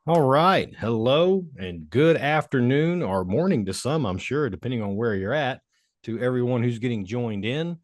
All right. Hello and good afternoon or morning to some, I'm sure, depending on where you're at, to everyone who's getting joined in.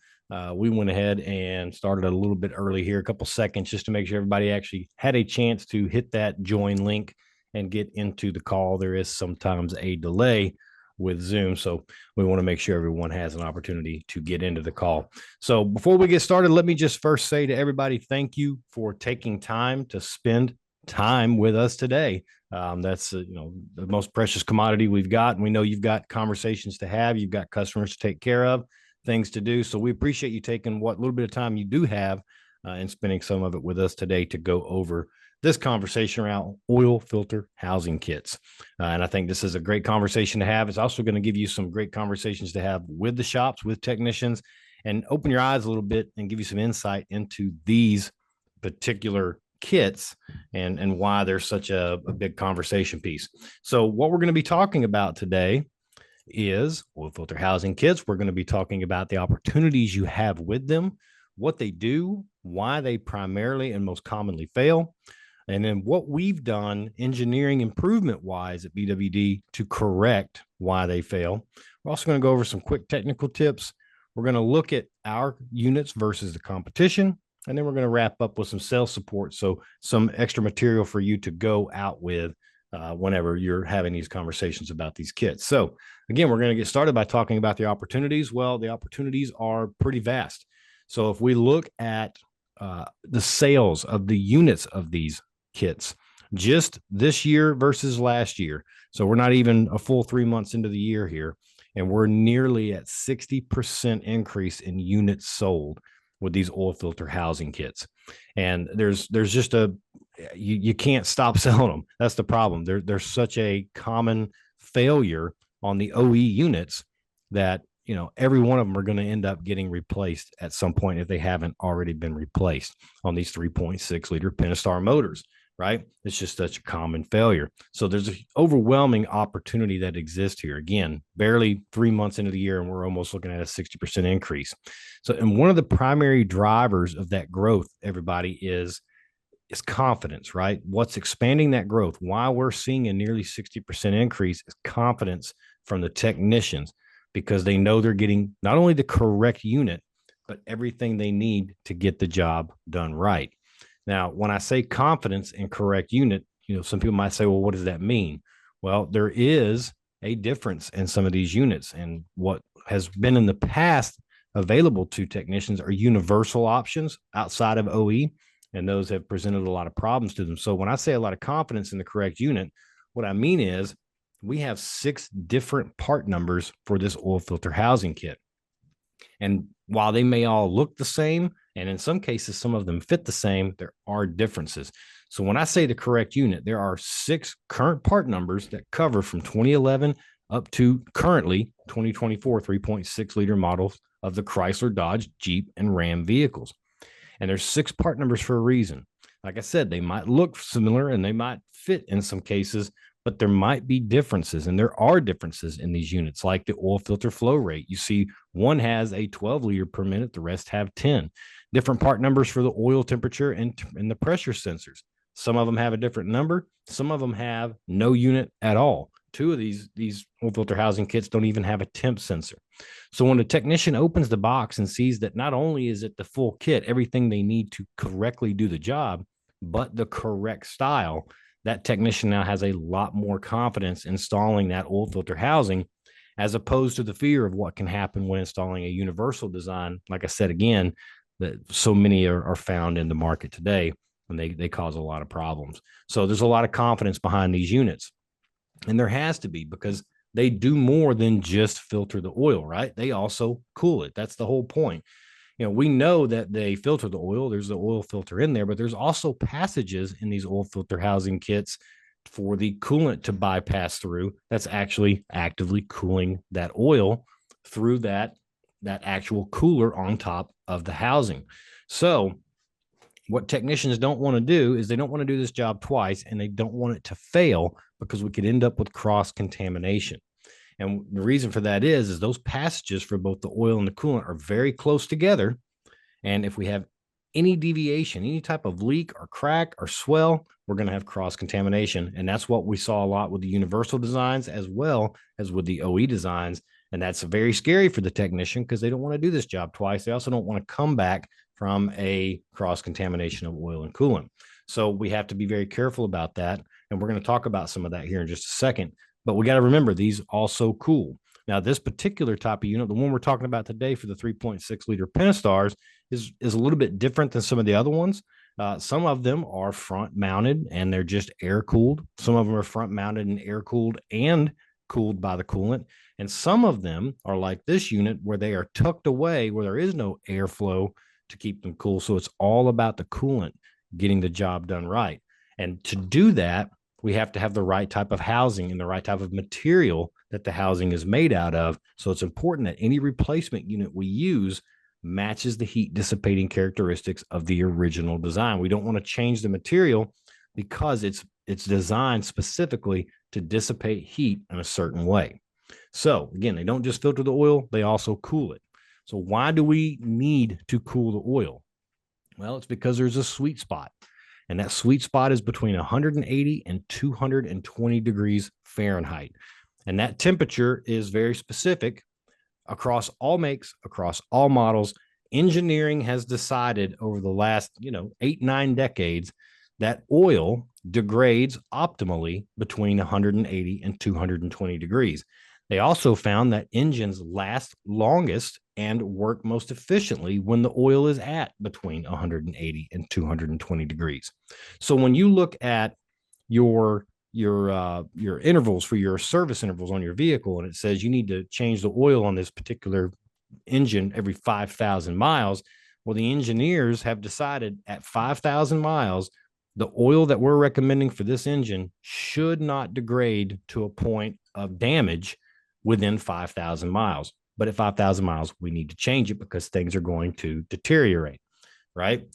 We went ahead and started a little bit early here, a couple seconds, just to make sure everybody actually had a chance to hit that join link and get into the call. There is sometimes a delay with Zoom. So we want to make sure everyone has an opportunity to get into the call. So before we get started, let me just first say to everybody, thank you for taking time to spend time with us today. That's the most precious commodity we've got, and we know you've got conversations to have, you've got customers to take care of, things to do. So we appreciate you taking what little bit of time you do have and spending some of it with us today to go over this conversation around oil filter housing kits. And I think this is a great conversation to have. It's also going to give you some great conversations to have with the shops, with technicians, and open your eyes a little bit and give you some insight into these particular kits and why they're such a big conversation piece. So what we're going to be talking about today is oil filter housing kits. We're going to be talking about the opportunities you have with them, what they do, why they primarily and most commonly fail, and then what we've done engineering improvement wise at BWD to correct why they fail. We're also going to go over some quick technical tips. We're going to look at our units versus the competition. And then we're going to wrap up with some sales support. So some extra material for you to go out with whenever you're having these conversations about these kits. So again, we're going to get started by talking about the opportunities. Well, the opportunities are pretty vast. So if we look at the sales of the units of these kits, just this year versus last year. So we're not even a full 3 months into the year here, and we're nearly at 60% increase in units sold with these oil filter housing kits. And there's just you can't stop selling them. That's the problem. There's such a common failure on the OE units that every one of them are going to end up getting replaced at some point if they haven't already been replaced on these 3.6 liter Pentastar motors, right? It's just such a common failure. So there's an overwhelming opportunity that exists here. Again, barely 3 months into the year, and we're almost looking at a 60% increase. So, and one of the primary drivers of that growth, everybody, is confidence, right? What's expanding that growth? Why we're seeing a nearly 60% increase is confidence from the technicians, because they know they're getting not only the correct unit, but everything they need to get the job done right. Now, when I say confidence in correct unit, some people might say, well, what does that mean? Well, there is a difference in some of these units. And what has been in the past available to technicians are universal options outside of OE, and those have presented a lot of problems to them. So when I say a lot of confidence in the correct unit, what I mean is we have 6 different part numbers for this oil filter housing kit. And while they may all look the same, and in some cases, some of them fit the same, there are differences. So when I say the correct unit, there are 6 current part numbers that cover from 2011 up to currently 2024 3.6 liter models of the Chrysler, Dodge, Jeep, and Ram vehicles. And there's 6 part numbers for a reason. Like I said, they might look similar and they might fit in some cases, but there might be differences, and there are differences in these units, like the oil filter flow rate. You see, one has a 12 liter per minute, the rest have 10. Different part numbers for the oil temperature and the pressure sensors. Some of them have a different number. Some of them have no unit at all. 2 of these oil filter housing kits don't even have a temp sensor. So when the technician opens the box and sees that not only is it the full kit, everything they need to correctly do the job, but the correct style, that technician now has a lot more confidence installing that oil filter housing, as opposed to the fear of what can happen when installing a universal design. Like I said, again, that so many are found in the market today, and they cause a lot of problems. So there's a lot of confidence behind these units. And there has to be, because they do more than just filter the oil, right? They also cool it. That's the whole point. We know that they filter the oil. There's the oil filter in there, but there's also passages in these oil filter housing kits for the coolant to bypass through. That's actually actively cooling that oil through that actual cooler on top of the housing. So what technicians don't want to do is they don't want to do this job twice, and they don't want it to fail, because we could end up with cross contamination. And the reason for that is those passages for both the oil and the coolant are very close together. And if we have Any deviation, any type of leak or crack or swell, we're going to have cross contamination. And that's what we saw a lot with the universal designs as well as with the OE designs. And that's very scary for the technician because they don't want to do this job twice. They also don't want to come back from a cross contamination of oil and coolant. So we have to be very careful about that. And we're going to talk about some of that here in just a second. But we got to remember these also cool. Now, this particular type of unit, the one we're talking about today for the 3.6 liter Pentastars, is a little bit different than some of the other ones. Some of them are front mounted and they're just air cooled. Some of them are front mounted and air cooled and cooled by the coolant. And some of them are like this unit where they are tucked away where there is no airflow to keep them cool. So it's all about the coolant getting the job done right. And to do that, we have to have the right type of housing and the right type of material that the housing is made out of. So it's important that any replacement unit we use matches the heat dissipating characteristics of the original design. We don't want to change the material because it's designed specifically to dissipate heat in a certain way. So again, they don't just filter the oil, they also cool it. So why do we need to cool the oil? Well, it's because there's a sweet spot. And that sweet spot is between 180 and 220 degrees Fahrenheit. And that temperature is very specific across all makes, across all models. Engineering has decided over the last, 8-9 decades that oil degrades optimally between 180 and 220 degrees. They also found that engines last longest and work most efficiently when the oil is at between 180 and 220 degrees. So when you look at your intervals for your service intervals on your vehicle, and it says you need to change the oil on this particular engine every 5,000 miles. Well, the engineers have decided at 5,000 miles, the oil that we're recommending for this engine should not degrade to a point of damage within 5,000 miles. But at 5,000 miles, we need to change it because things are going to deteriorate, right?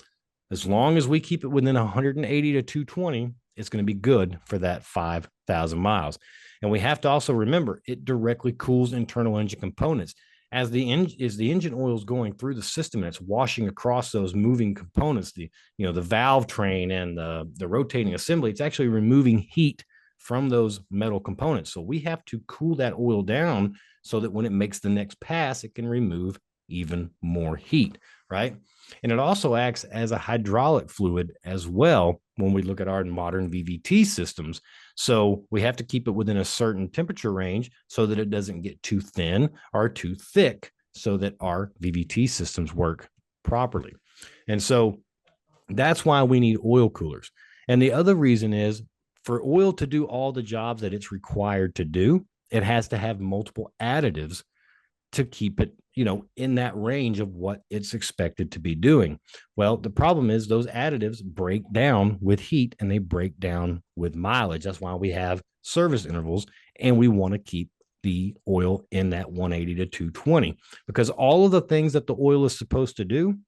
As long as we keep it within 180 to 220, it's going to be good for that 5,000 miles. And we have to also remember it directly cools internal engine components. As the engine oil is going through the system and it's washing across those moving components, the valve train and the rotating assembly, it's actually removing heat from those metal components. So we have to cool that oil down so that when it makes the next pass, it can remove even more heat, right? And it also acts as a hydraulic fluid as well when we look at our modern VVT systems. So we have to keep it within a certain temperature range so that it doesn't get too thin or too thick so that our VVT systems work properly. And so that's why we need oil coolers. And the other reason is for oil to do all the jobs that it's required to do, it has to have multiple additives to keep it, in that range of what it's expected to be doing. Well, the problem is those additives break down with heat and they break down with mileage. That's why we have service intervals and we want to keep the oil in that 180 to 220 because all of the things that the oil is supposed to do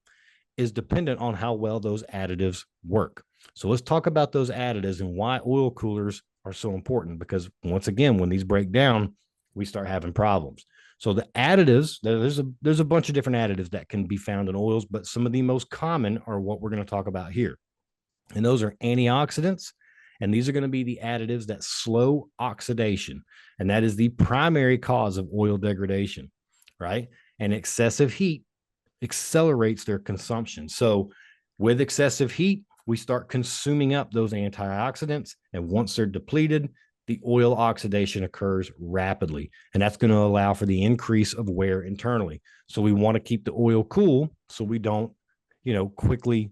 is dependent on how well those additives work. So let's talk about those additives and why oil coolers are so important because once again, when these break down, we start having problems. So the additives, there's a bunch of different additives that can be found in oils, but some of the most common are what we're going to talk about here. And those are antioxidants. And these are going to be the additives that slow oxidation. And that is the primary cause of oil degradation, right? And excessive heat accelerates their consumption. So with excessive heat, we start consuming up those antioxidants. And once they're depleted, the oil oxidation occurs rapidly. And that's going to allow for the increase of wear internally. So we want to keep the oil cool so we don't, quickly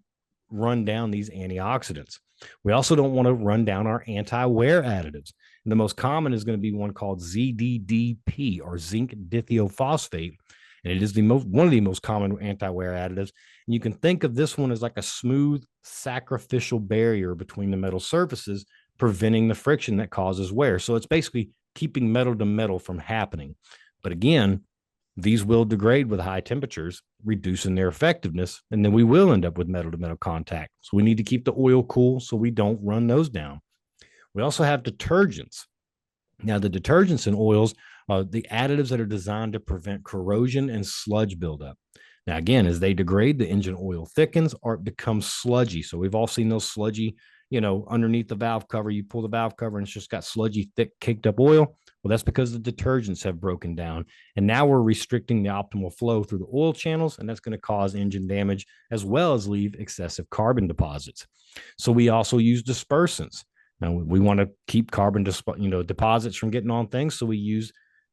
run down these antioxidants. We also don't want to run down our anti-wear additives. And the most common is going to be one called ZDDP or zinc dithiophosphate. And it is one of the most common anti-wear additives. And you can think of this one as like a smooth sacrificial barrier between the metal surfaces, preventing the friction that causes wear. So it's basically keeping metal to metal from happening. But again, these will degrade with high temperatures, reducing their effectiveness, and then we will end up with metal to metal contact. So we need to keep the oil cool so we don't run those down. We also have detergents. Now, the detergents in oils are the additives that are designed to prevent corrosion and sludge buildup. Now, again, as they degrade, the engine oil thickens or it becomes sludgy. So we've all seen those sludgy, underneath the valve cover. You pull the valve cover and it's just got sludgy, thick, caked up oil. Well, that's because the detergents have broken down. And now we're restricting the optimal flow through the oil channels, and that's going to cause engine damage as well as leave excessive carbon deposits. So we also use dispersants. Now we want to keep carbon deposits from getting on things. So we use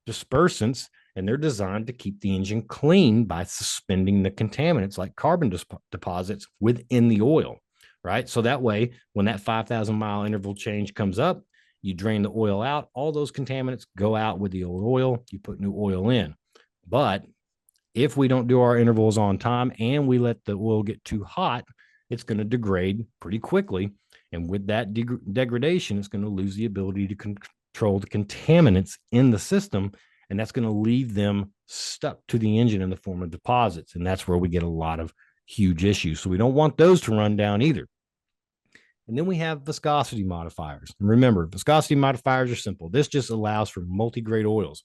dispersants, and they're designed to keep the engine clean by suspending the contaminants like carbon deposits within the oil, right? So that way, when that 5,000-mile interval change comes up, you drain the oil out, all those contaminants go out with the old oil, you put new oil in. But if we don't do our intervals on time and we let the oil get too hot, it's going to degrade pretty quickly. And with that degradation, it's going to lose the ability to control the contaminants in the system. And that's going to leave them stuck to the engine in the form of deposits. And that's where we get a lot of huge issues. So we don't want those to run down either. And then we have viscosity modifiers. And remember, viscosity modifiers are simple. This just allows for multi-grade oils.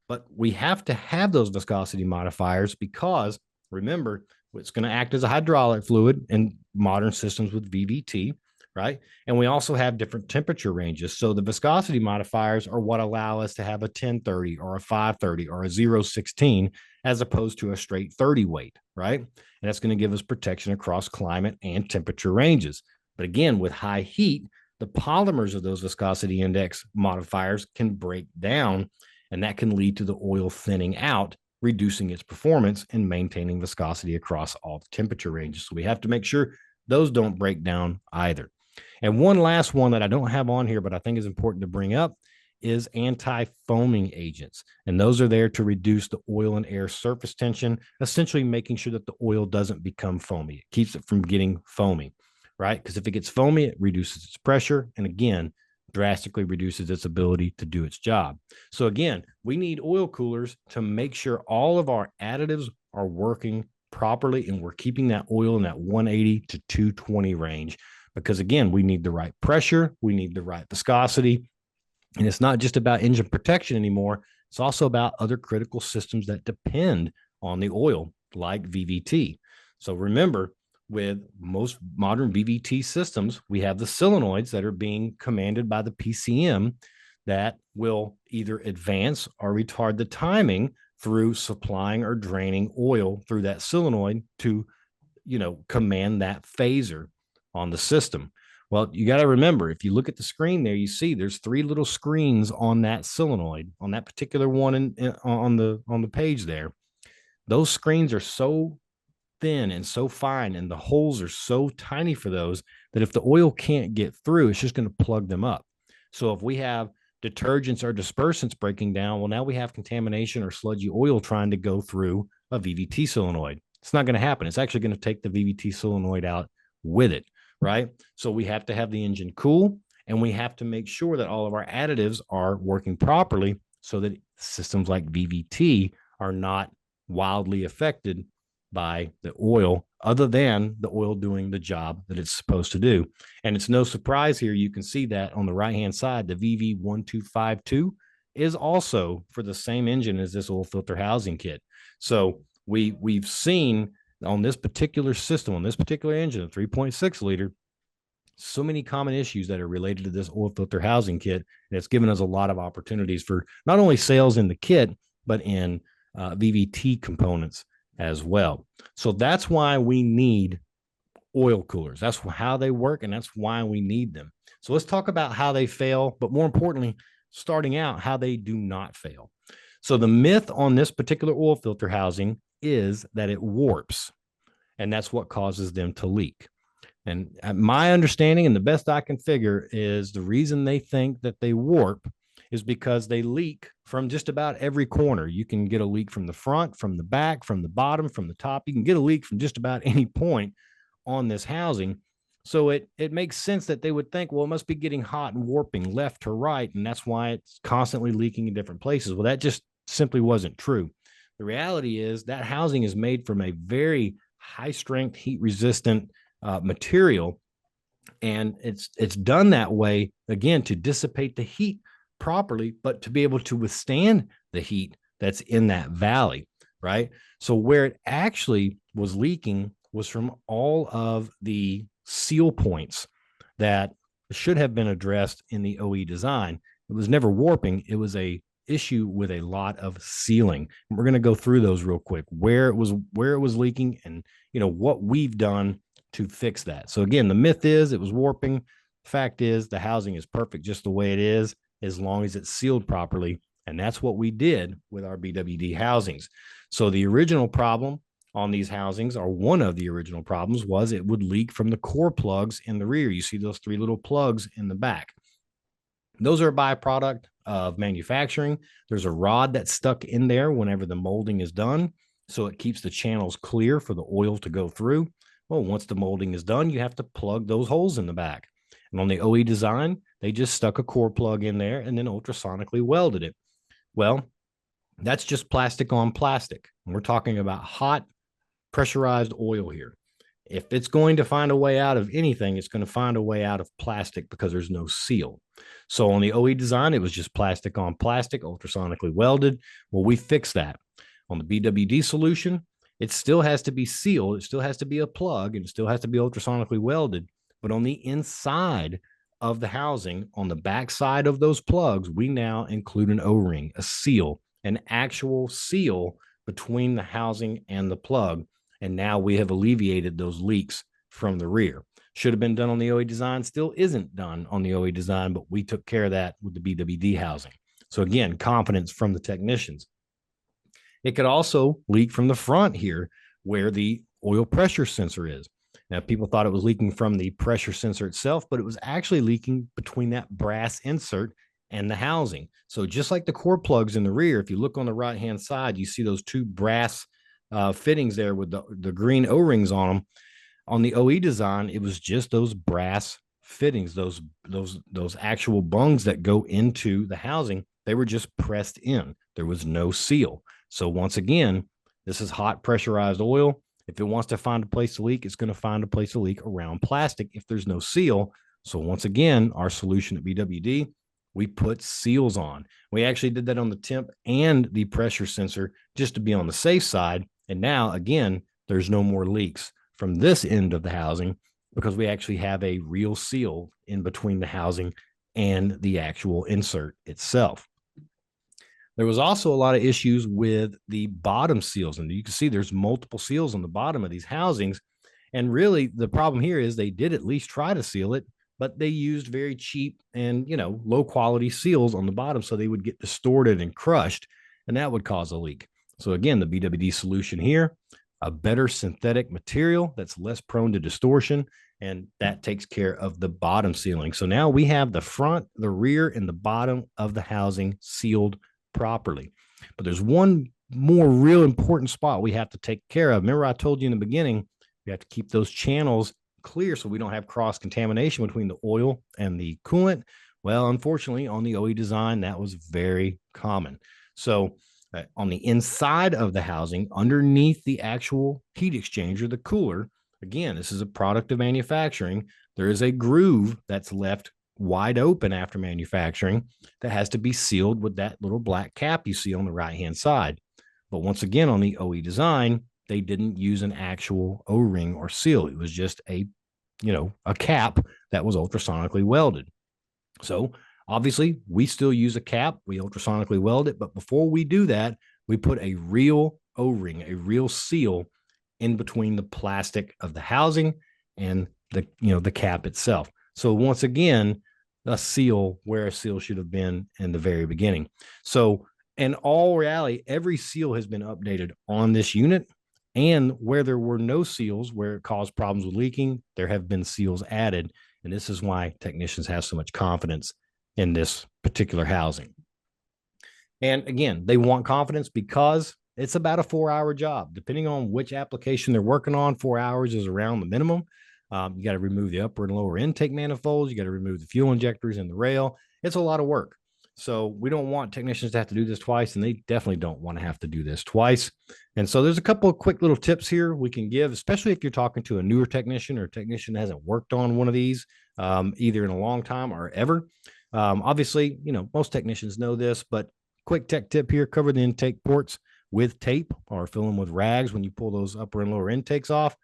But we have to have those viscosity modifiers because, remember, it's going to act as a hydraulic fluid in modern systems with VVT, right? And we also have different temperature ranges. So the viscosity modifiers are what allow us to have a 1030 or a 530 or a 016 as opposed to a straight 30 weight, right? And that's going to give us protection across climate and temperature ranges. But again, with high heat, the polymers of those viscosity index modifiers can break down, and that can lead to the oil thinning out, reducing its performance and maintaining viscosity across all the temperature ranges. So we have to make sure those don't break down either. And one last one that I don't have on here, but I think is important to bring up is anti-foaming agents. And those are there to reduce the oil and air surface tension, essentially making sure that the oil doesn't become foamy. It keeps it from getting foamy, right? Because if it gets foamy, it reduces its pressure. And again, drastically reduces its ability to do its job. So again, we need oil coolers to make sure all of our additives are working properly and we're keeping that oil in that 180 to 220 range. Because again, we need the right pressure, we need the right viscosity. And it's not just about engine protection anymore. It's also about other critical systems that depend on the oil, like VVT. So remember, with most modern VVT systems, we have the solenoids that are being commanded by the PCM that will either advance or retard the timing through supplying or draining oil through that solenoid to, command that phaser on the system. Well, you got to remember, if you look at the screen there, you see there's 3 little screens on that solenoid, on that particular one on the page there. Those screens are so thin and so fine, and the holes are so tiny for those that if the oil can't get through, it's just going to plug them up. So if we have detergents or dispersants breaking down, well, now we have contamination or sludgy oil trying to go through a VVT solenoid. It's not going to happen. It's actually going to take the VVT solenoid out with it, right? So we have to have the engine cool, and we have to make sure that all of our additives are working properly so that systems like VVT are not wildly affected by the oil, other than the oil doing the job that it's supposed to do. And it's no surprise here. You can see that on the right-hand side, the VV1252 is also for the same engine as this oil filter housing kit. So we've seen on this particular system, on this particular engine, a 3.6 liter, so many common issues that are related to this oil filter housing kit. And it's given us a lot of opportunities for not only sales in the kit, but in VVT components as well. So that's why we need oil coolers. That's how they work, and that's why we need them. So let's talk about how they fail, but more importantly, starting out, how they do not fail. So the myth on this particular oil filter housing is that it warps, and that's what causes them to leak. And my understanding, and the best I can figure, is the reason they think that they warp is because they leak from just about every corner. You can get a leak from the front, from the back, from the bottom, from the top. You can get a leak from just about any point on this housing. So it makes sense that they would think, well, it must be getting hot and warping left to right, and that's why it's constantly leaking in different places. Well, that just simply wasn't true. The reality is that housing is made from a very high strength, heat resistant material, and it's done that way, again, to dissipate the heat properly, but to be able to withstand the heat that's in that valley. right? So where it actually was leaking was from all of the seal points that should have been addressed in the OE design. It was never warping. It was a issue with a lot of sealing. And we're going to go through those real quick, where it was leaking, and what we've done to fix that. So again, the myth is it was warping. Fact is the housing is perfect just the way it is, as long as it's sealed properly. And that's what we did with our BWD housings. So the original problem on these housings, or one of the original problems, was it would leak from the core plugs in the rear. You see those three little plugs in the back. Those are a byproduct of manufacturing. There's a rod that's stuck in there whenever the molding is done, so it keeps the channels clear for the oil to go through. Well, once the molding is done, you have to plug those holes in the back. And on the OE design, they just stuck a core plug in there and then ultrasonically welded it. Well, that's just plastic on plastic. And we're talking about hot pressurized oil here. If it's going to find a way out of anything, it's going to find a way out of plastic because there's no seal. So on the OE design, it was just plastic on plastic, ultrasonically welded. Well, we fixed that. On the BWD solution, it still has to be sealed. It still has to be a plug, and it still has to be ultrasonically welded. But on the inside of the housing, on the back side of those plugs, we now include an O-ring, a seal, an actual seal between the housing and the plug. And now we have alleviated those leaks from the rear. Should have been done on the OE design, still isn't done on the OE design, but we took care of that with the BWD housing. So again, confidence from the technicians. It could also leak from the front here where the oil pressure sensor is. Now, people thought it was leaking from the pressure sensor itself, but it was actually leaking between that brass insert and the housing. So just like the core plugs in the rear, if you look on the right-hand side, you see those two brass fittings there with the green O-rings on them. On the OE design, it was just those brass fittings, those actual bungs that go into the housing. They were just pressed in. There was no seal. So once again, this is hot pressurized oil. If it wants to find a place to leak, it's going to find a place to leak around plastic if there's no seal. So once again, our solution at BWD, we put seals on. We actually did that on the temp and the pressure sensor just to be on the safe side. And now, again, there's no more leaks from this end of the housing because we actually have a real seal in between the housing and the actual insert itself. There was also a lot of issues with the bottom seals, and you can see there's multiple seals on the bottom of these housings. And really, the problem here is they did at least try to seal it, but they used very cheap and low quality seals on the bottom, so they would get distorted and crushed, and that would cause a leak. So again, the BWD solution here, a better synthetic material that's less prone to distortion, and that takes care of the bottom sealing. So now we have the front, the rear, and the bottom of the housing sealed properly. But there's one more real important spot we have to take care of. Remember, I told you in the beginning, we have to keep those channels clear so we don't have cross contamination between the oil and the coolant. Well, unfortunately, on the OE design, that was very common. So on the inside of the housing, underneath the actual heat exchanger, the cooler, again, this is a product of manufacturing. There is a groove that's left wide open after manufacturing that has to be sealed with that little black cap you see on the right-hand side. But once again, on the OE design, they didn't use an actual O-ring or seal. It was just a cap that was ultrasonically welded. So obviously, we still use a cap. We ultrasonically weld it. But before we do that, we put a real O-ring, a real seal in between the plastic of the housing and the cap itself. So once again, a seal where a seal should have been in the very beginning. So in all reality, every seal has been updated on this unit. And where there were no seals, where it caused problems with leaking, there have been seals added. And this is why technicians have so much confidence in this particular housing. And again, they want confidence because it's about a 4-hour job. Depending on which application they're working on, 4 hours is around the minimum. You got to remove the upper and lower intake manifolds. You got to remove the fuel injectors and the rail. It's a lot of work. So we don't want technicians to have to do this twice, and they definitely don't want to have to do this twice. And so there's a couple of quick little tips here we can give, especially if you're talking to a newer technician or a technician that hasn't worked on one of these either in a long time or ever. Obviously, most technicians know this, but quick tech tip here, cover the intake ports with tape or fill them with rags when you pull those upper and lower intakes off,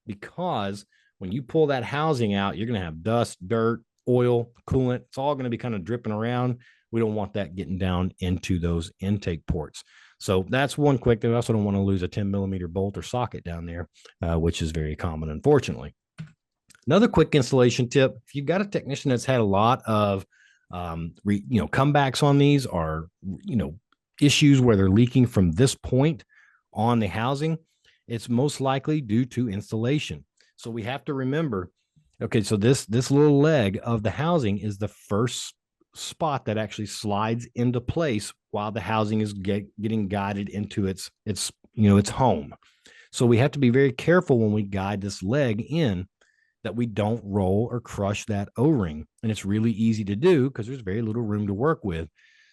because when you pull that housing out, you're going to have dust, dirt, oil, coolant. It's all going to be kind of dripping around. We don't want that getting down into those intake ports. So that's one quick thing. We also don't want to lose a 10 millimeter bolt or socket down there, which is very common, unfortunately. Another quick installation tip: if you've got a technician that's had a lot of comebacks on these, or issues where they're leaking from this point on the housing, it's most likely due to installation. So we have to remember, okay, so this little leg of the housing is the first spot that actually slides into place while the housing is getting guided into its home. So we have to be very careful when we guide this leg in, that we don't roll or crush that O-ring. And it's really easy to do because there's very little room to work with.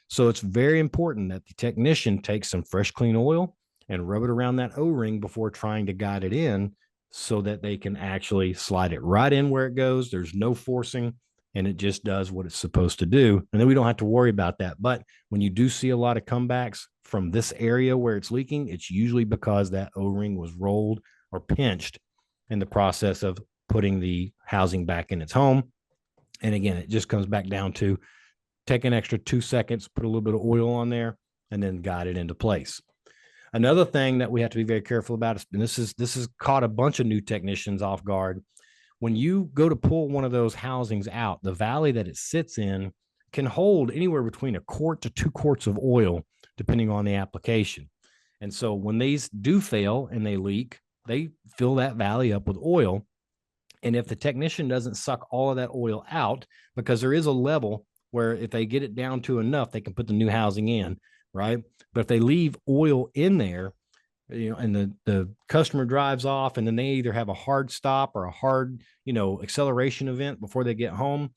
So it's very important that the technician takes some fresh, clean oil and rub it around that O-ring before trying to guide it in, so that they can actually slide it right in where it goes. There's no forcing, and it just does what it's supposed to do. And then we don't have to worry about that. But when you do see a lot of comebacks from this area where it's leaking, it's usually because that O-ring was rolled or pinched in the process of putting the housing back in its home. And again, it just comes back down to take an extra 2 seconds, put a little bit of oil on there, and then guide it into place. Another thing that we have to be very careful about, and this has caught a bunch of new technicians off guard. When you go to pull one of those housings out, the valley that it sits in can hold anywhere between 1 to 2 quarts of oil, depending on the application. And so when these do fail and they leak, they fill that valley up with oil. And if the technician doesn't suck all of that oil out, because there is a level where if they get it down to enough, they can put the new housing in, right? But if they leave oil in there, and the customer drives off, and then they either have a hard stop or a hard, acceleration event before they get home,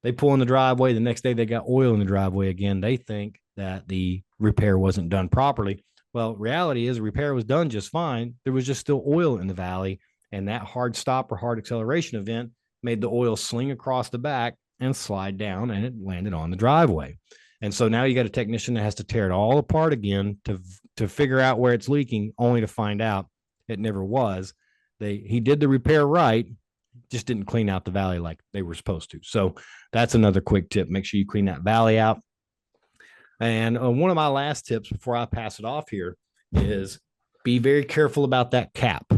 they pull in the driveway. The next day they got oil in the driveway again. They think that the repair wasn't done properly. Well, reality is the repair was done just fine. There was just still oil in the valley. And that hard stop or hard acceleration event made the oil sling across the back and slide down, and it landed on the driveway. And so now you got a technician that has to tear it all apart again to figure out where it's leaking, only to find out it never was. He did the repair right, just didn't clean out the valley like they were supposed to. So that's another quick tip. Make sure you clean that valley out. And one of my last tips before I pass it off here is be very careful about that cap.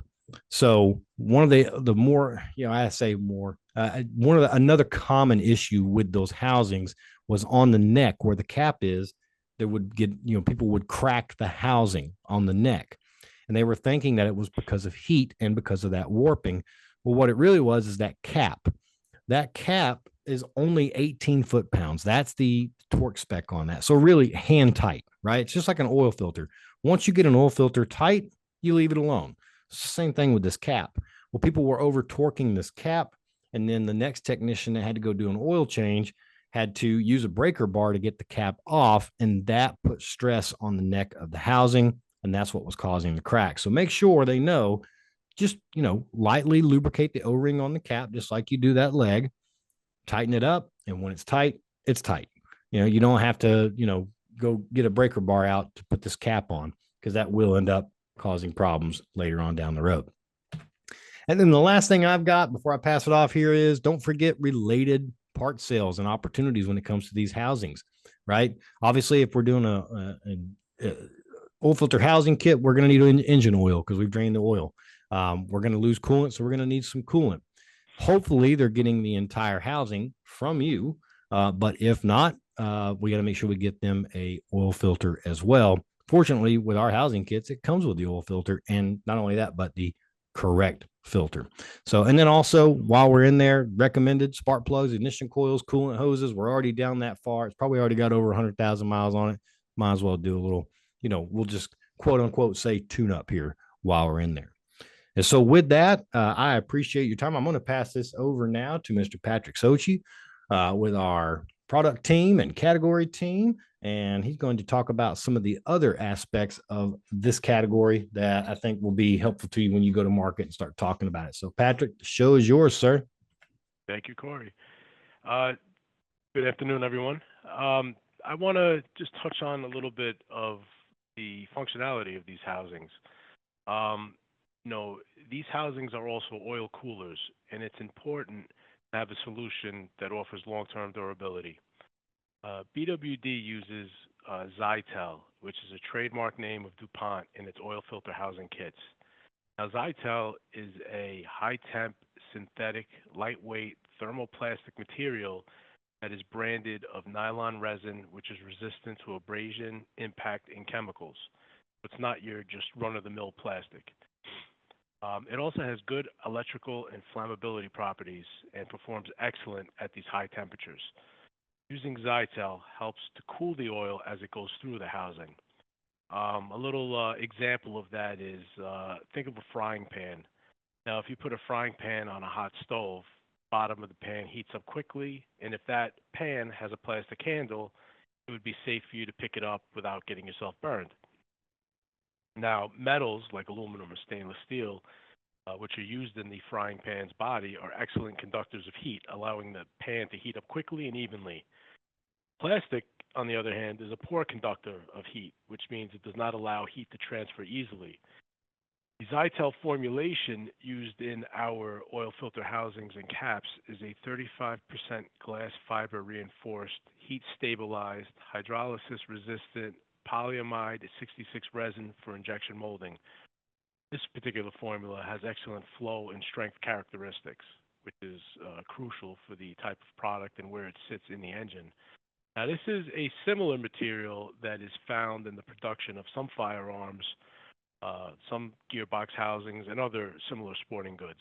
So one of the more, I say more, another common issue with those housings was on the neck where the cap is. There would get, people would crack the housing on the neck, and they were thinking that it was because of heat and because of that warping. Well, what it really was is that cap. That cap is only 18 foot-pounds. That's the torque spec on that. So really hand tight, right? It's just like an oil filter. Once you get an oil filter tight, you leave it alone. It's the same thing with this cap. Well, people were over torquing this cap, and then the next technician that had to go do an oil change had to use a breaker bar to get the cap off, and that put stress on the neck of the housing, and that's what was causing the crack. So make sure they know, just, lightly lubricate the O-ring on the cap, just like you do that leg, tighten it up, and when it's tight, it's tight. You don't have to, go get a breaker bar out to put this cap on, because that will end up causing problems later on down the road. And then the last thing I've got before I pass it off here is, don't forget related part sales and opportunities when it comes to these housings, right? Obviously, if we're doing a oil filter housing kit, we're going to need engine oil because we've drained the oil. We're going to lose coolant, so we're going to need some coolant. Hopefully, they're getting the entire housing from you, but if not, we got to make sure we get them a oil filter as well. Fortunately, with our housing kits, it comes with the oil filter, and not only that, but the correct filter. So, and then also while we're in there, recommended spark plugs, ignition coils, coolant hoses. We're already down that far. It's probably already got over 100,000 miles on it. Might as well do a little, we'll just quote unquote say tune up here while we're in there. And so with that, I appreciate your time. I'm going to pass this over now to Mr. Patrick Sochi with our product team and category team. And he's going to talk about some of the other aspects of this category that I think will be helpful to you when you go to market and start talking about it. So, Patrick, the show is yours, sir. Thank you, Corey. Good afternoon, everyone. I want to just touch on a little bit of the functionality of these housings. Um, you know, these housings are also oil coolers, and it's important to have a solution that offers long-term durability. BWD uses Zytel, which is a trademark name of DuPont in its oil filter housing kits. Now, Zytel is a high-temp, synthetic, lightweight, thermoplastic material that is branded of nylon resin, which is resistant to abrasion, impact, and chemicals. It's not your just run-of-the-mill plastic. It also has good electrical and flammability properties and performs excellent at these high temperatures. Using Zytel helps to cool the oil as it goes through the housing. A little example of that is think of a frying pan. Now, if you put a frying pan on a hot stove, bottom of the pan heats up quickly, and if that pan has a plastic handle, it would be safe for you to pick it up without getting yourself burned. Now, metals like aluminum or stainless steel, which are used in the frying pan's body, are excellent conductors of heat, allowing the pan to heat up quickly and evenly. Plastic, on the other hand, is a poor conductor of heat, which means it does not allow heat to transfer easily. The Zytel formulation used in our oil filter housings and caps is a 35% glass fiber reinforced, heat stabilized, hydrolysis resistant polyamide 66 resin for injection molding. This particular formula has excellent flow and strength characteristics, which is crucial for the type of product and where it sits in the engine. Now, this is a similar material that is found in the production of some firearms, some gearbox housings, and other similar sporting goods.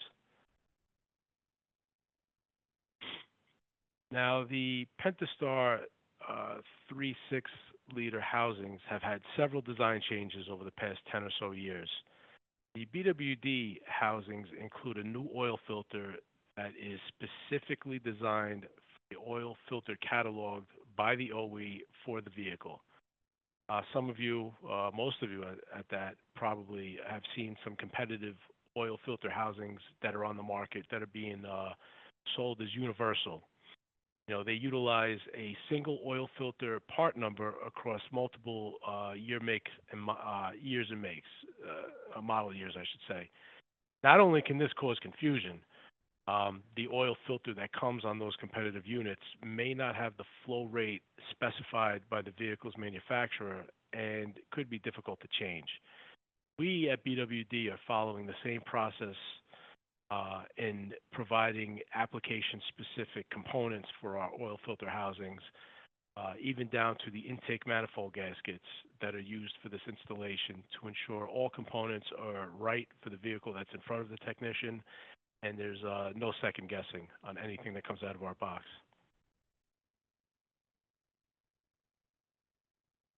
Now, the Pentastar 3.6 liter housings have had several design changes over the past 10 or so years. The BWD housings include a new oil filter that is specifically designed for the oil filter cataloged by the OE for the vehicle. Some of you, most of you at that, probably have seen some competitive oil filter housings that are on the market that are being sold as universal. You know, they utilize a single oil filter part number across multiple years and makes, model years, I should say. Not only can this cause confusion, the oil filter that comes on those competitive units may not have the flow rate specified by the vehicle's manufacturer and could be difficult to change. We at BWD are following the same process in providing application-specific components for our oil filter housings, even down to the intake manifold gaskets that are used for this installation to ensure all components are right for the vehicle that's in front of the technician, and there's no second guessing on anything that comes out of our box.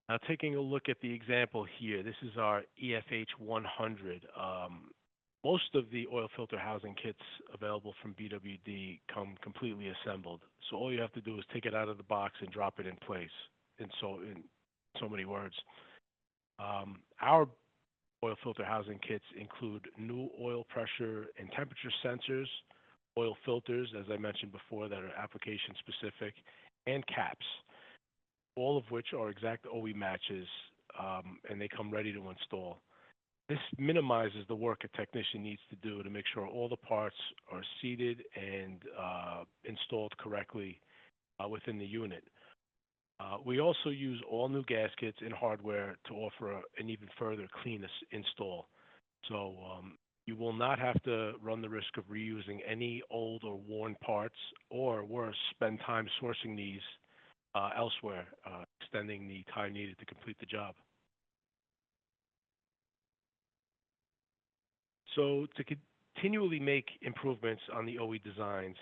Now, taking a look at the example here, this is our EFH 100. Most of the oil filter housing kits available from BWD come completely assembled. So all you have to do is take it out of the box and drop it in place. In so many words, our oil filter housing kits include new oil pressure and temperature sensors, oil filters, as I mentioned before, that are application specific, and caps, all of which are exact OE matches, and they come ready to install. This minimizes the work a technician needs to do to make sure all the parts are seated and installed correctly within the unit. We also use all new gaskets and hardware to offer an even further clean install. So you will not have to run the risk of reusing any old or worn parts, or worse, spend time sourcing these elsewhere, extending the time needed to complete the job. So to continually make improvements on the OE designs,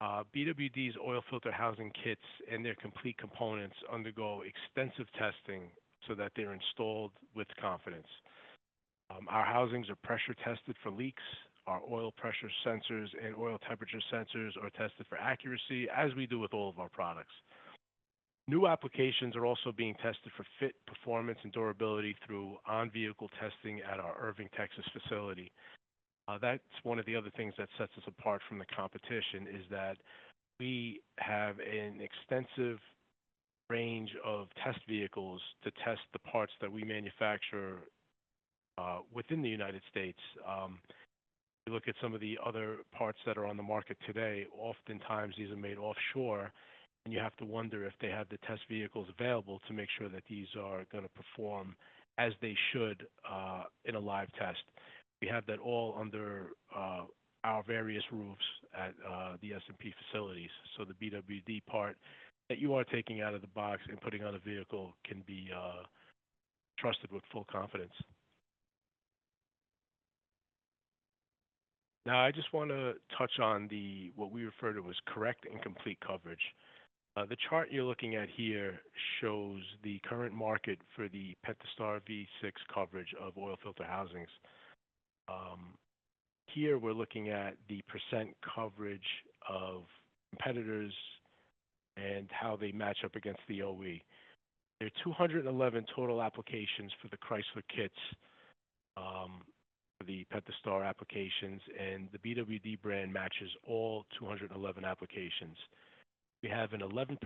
BWD's oil filter housing kits and their complete components undergo extensive testing so that they're installed with confidence. Our housings are pressure tested for leaks. Our oil pressure sensors and oil temperature sensors are tested for accuracy, as we do with all of our products. New applications are also being tested for fit, performance, and durability through on-vehicle testing at our Irving, Texas facility. That's one of the other things that sets us apart from the competition, is that we have an extensive range of test vehicles to test the parts that we manufacture within the United States. You look at some of the other parts that are on the market today, oftentimes these are made offshore, and you have to wonder if they have the test vehicles available to make sure that these are going to perform as they should in a live test. We have that all under our various roofs at the S&P facilities. So the BWD part that you are taking out of the box and putting on a vehicle can be trusted with full confidence. Now, I just want to touch on what we refer to as correct and complete coverage. The chart you're looking at here shows the current market for the Pentastar V6 coverage of oil filter housings. Here we're looking at the percent coverage of competitors and how they match up against the OE. There are 211 total applications for the Chrysler kits, for the Pentastar applications, and the BWD brand matches all 211 applications. We have an 11%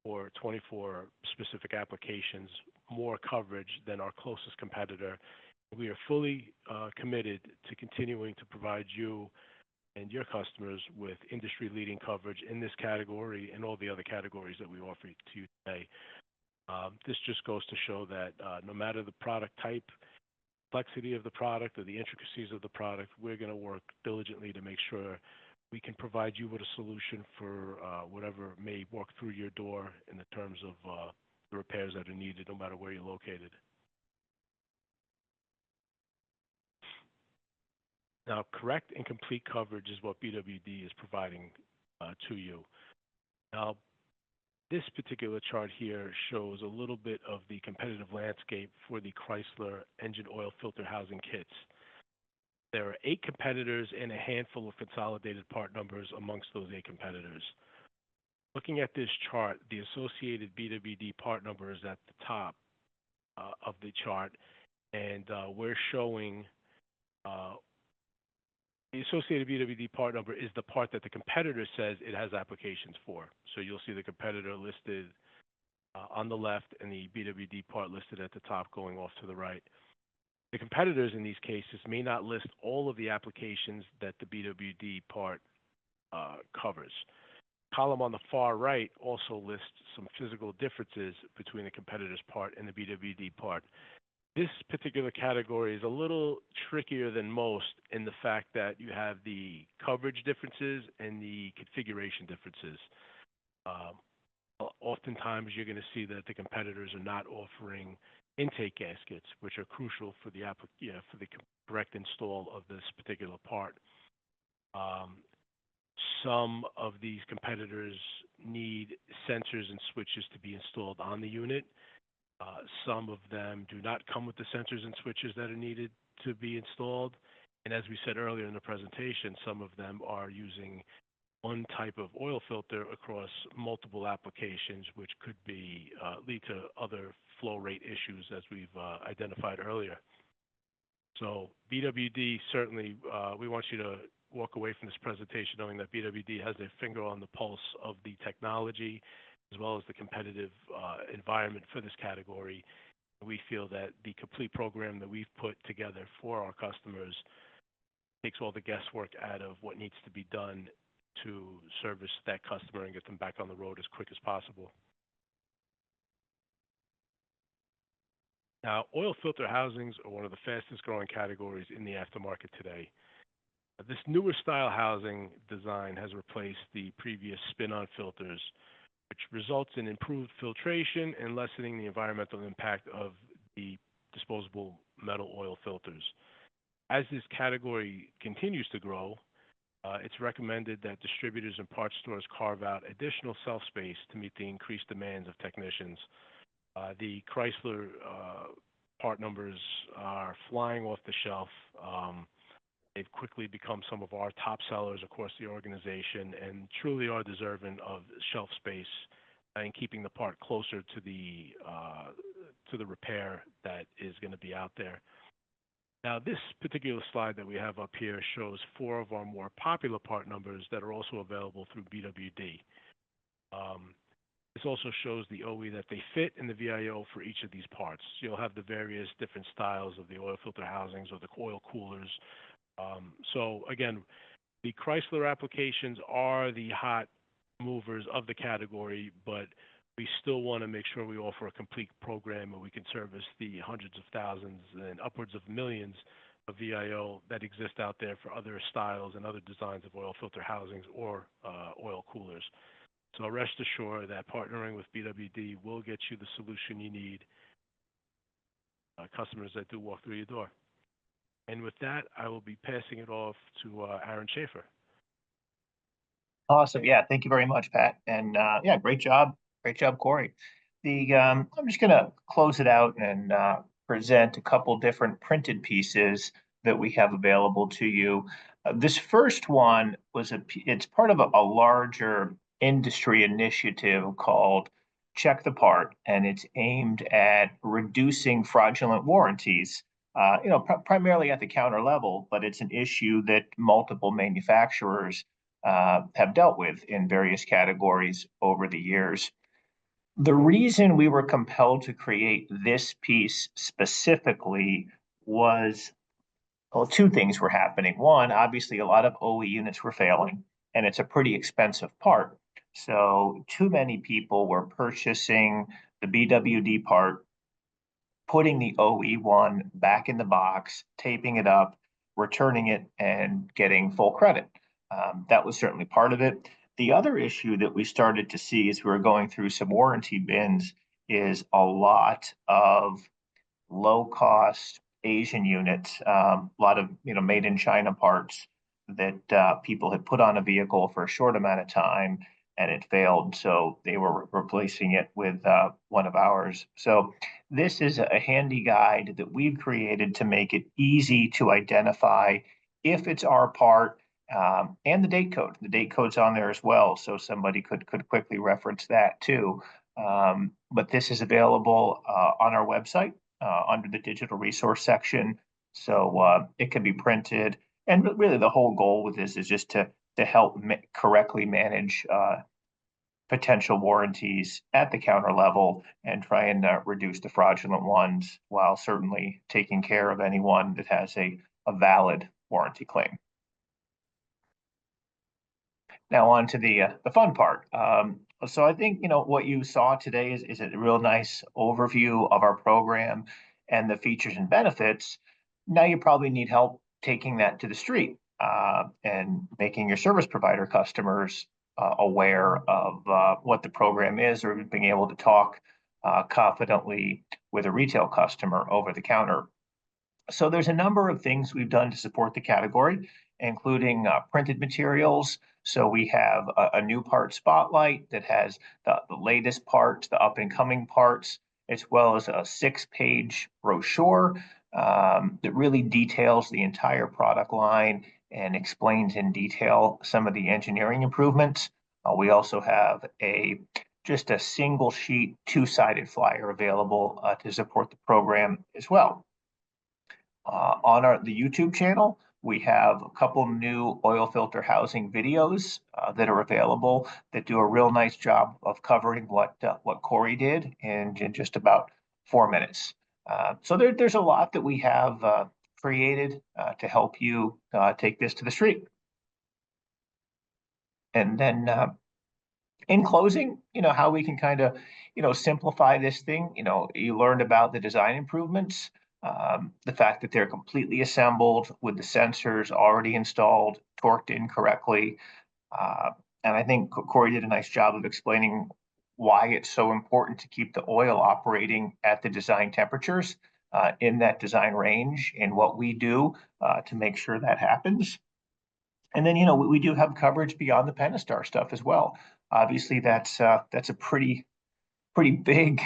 or 24 specific applications more coverage than our closest competitor. We are fully committed to continuing to provide you and your customers with industry-leading coverage in this category and all the other categories that we offer to you today. This just goes to show that no matter the product type, complexity of the product, or the intricacies of the product, we're going to work diligently to make sure we can provide you with a solution for whatever may walk through your door in the terms of the repairs that are needed, no matter where you're located. Now, correct and complete coverage is what BWD is providing to you. Now, this particular chart here shows a little bit of the competitive landscape for the Chrysler engine oil filter housing kits. There are 8 competitors and a handful of consolidated part numbers amongst those 8 competitors. Looking at this chart, the associated BWD part number is at the top of the chart, and we're showing the associated BWD part number is the part that the competitor says it has applications for. So you'll see the competitor listed on the left and the BWD part listed at the top going off to the right. The competitors in these cases may not list all of the applications that the BWD part covers. The column on the far right also lists some physical differences between the competitor's part and the BWD part. This particular category is a little trickier than most in the fact that you have the coverage differences and the configuration differences. Oftentimes, you're going to see that the competitors are not offering intake gaskets, which are crucial for the correct install of this particular part. Some of these competitors need sensors and switches to be installed on the unit. Some of them do not come with the sensors and switches that are needed to be installed. And as we said earlier in the presentation, some of them are using one type of oil filter across multiple applications, which could lead to other flow rate issues, as we've identified earlier. So BWD, certainly, we want you to walk away from this presentation knowing that BWD has their finger on the pulse of the technology as well as the competitive environment for this category. We feel that the complete program that we've put together for our customers takes all the guesswork out of what needs to be done to service that customer and get them back on the road as quick as possible. Now, oil filter housings are one of the fastest growing categories in the aftermarket today. This newer style housing design has replaced the previous spin-on filters, which results in improved filtration and lessening the environmental impact of the disposable metal oil filters. As this category continues to grow, it's recommended that distributors and parts stores carve out additional shelf space to meet the increased demands of technicians. The Chrysler part numbers are flying off the shelf. They've quickly become some of our top sellers across the organization and truly are deserving of shelf space and keeping the part closer to the repair that is going to be out there. Now, this particular slide that we have up here shows 4 of our more popular part numbers that are also available through BWD. This also shows the OE that they fit in the VIO for each of these parts. You'll have the various different styles of the oil filter housings or the oil coolers. So again, the Chrysler applications are the hot movers of the category, but we still want to make sure we offer a complete program where we can service the hundreds of thousands and upwards of millions of VIO that exist out there for other styles and other designs of oil filter housings or oil coolers. So rest assured that partnering with BWD will get you the solution you need, customers that do walk through your door. And with that, I will be passing it off to Aaron Schaefer. Awesome. Yeah, thank you very much, Pat. And yeah, great job. Great job, Corey. I'm just going to close it out and present a couple different printed pieces that we have available to you. This first one it's part of a larger industry initiative called Check the Part, and it's aimed at reducing fraudulent warranties. Primarily at the counter level, but it's an issue that multiple manufacturers have dealt with in various categories over the years. The reason we were compelled to create this piece specifically was, well, two things were happening. One, obviously, a lot of OE units were failing, and it's a pretty expensive part. So, too many people were purchasing the BWD part, putting the OE one back in the box, taping it up, returning it, and getting full credit. That was certainly part of it. The other issue that we started to see as we were going through some warranty bins is a lot of low cost Asian units, a lot of made in China parts that people had put on a vehicle for a short amount of time and it failed. So they were replacing it with one of ours. So this is a handy guide that we've created to make it easy to identify if it's our part, and the date code. The date code's on there as well, so somebody could quickly reference that too. But this is available on our website under the digital resource section, so it can be printed. And really, the whole goal with this is just to help correctly manage potential warranties at the counter level and try and reduce the fraudulent ones while certainly taking care of anyone that has a valid warranty claim. Now on to the fun part. So I think what you saw today is a real nice overview of our program and the features and benefits. Now you probably need help taking that to the street and making your service provider customers aware of what the program is, or being able to talk confidently with a retail customer over the counter. So there's a number of things we've done to support the category, including printed materials. So we have a new part spotlight that has the latest parts, the up and coming parts, as well as a 6-page brochure that really details the entire product line and explains in detail some of the engineering improvements. We also have just a single sheet, two-sided flyer available to support the program as well. On the YouTube channel, we have a couple new oil filter housing videos that are available that do a real nice job of covering what Corey did in just about 4 minutes. So there's a lot that we have created to help you take this to the street. And then in closing, how we can kind of, simplify this thing. You learned about the design improvements, the fact that they're completely assembled with the sensors already installed, torqued in correctly. And I think Corey did a nice job of explaining why it's so important to keep the oil operating at the design temperatures in that design range, and what we do to make sure that happens. And then, we do have coverage beyond the Pentastar stuff as well. Obviously, that's a pretty big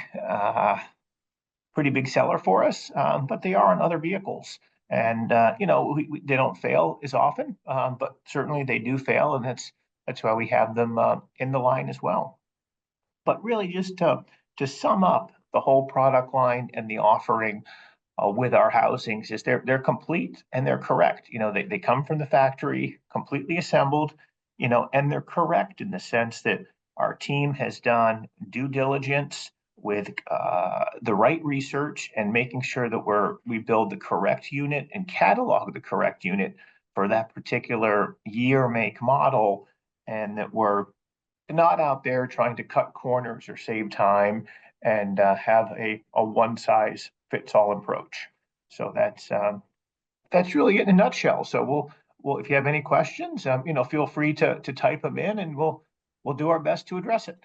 seller for us, but they are on other vehicles. And they don't fail as often, but certainly they do fail, and that's why we have them in the line as well. But really, just to sum up the whole product line and the offering with our housings, is they're complete and they're correct. They come from the factory, completely assembled, and they're correct in the sense that Our team has done due diligence with the right research and making sure that we build the correct unit and catalog the correct unit for that particular year, make, model, and that we're not out there trying to cut corners or save time and have a one size fits all approach. So that's really it in a nutshell. So we'll if you have any questions, feel free to type them in, and we'll do our best to address it.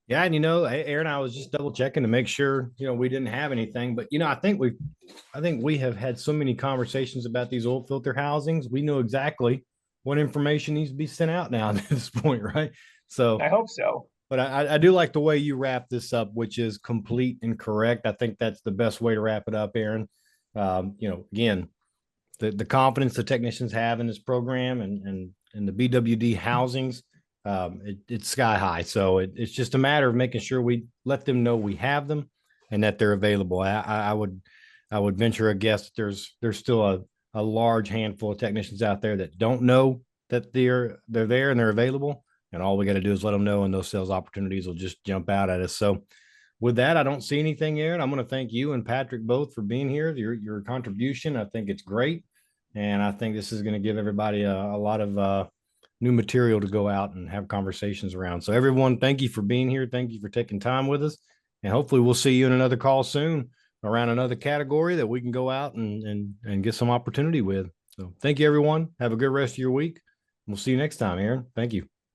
Yeah, and Aaron, I was just double checking to make sure we didn't have anything, but I think we have had so many conversations about these oil filter housings. We know exactly what information needs to be sent out now at this point, right? So I hope so. But I do like the way you wrap this up, which is complete and correct. I think that's the best way to wrap it up, Aaron. Again, the confidence the technicians have in this program and the BWD housings, it's sky high. So it's just a matter of making sure we let them know we have them and that they're available. I would venture a guess that there's still a large handful of technicians out there that don't know that they're there and they're available. And all we got to do is let them know, and those sales opportunities will just jump out at us. So with that, I don't see anything, Aaron. I'm going to thank you and Patrick both for being here. Your contribution, I think it's great. And I think this is going to give everybody a lot of new material to go out and have conversations around. So everyone, thank you for being here. Thank you for taking time with us. And hopefully we'll see you in another call soon around another category that we can go out and get some opportunity with. So thank you, everyone. Have a good rest of your week. We'll see you next time, Aaron. Thank you.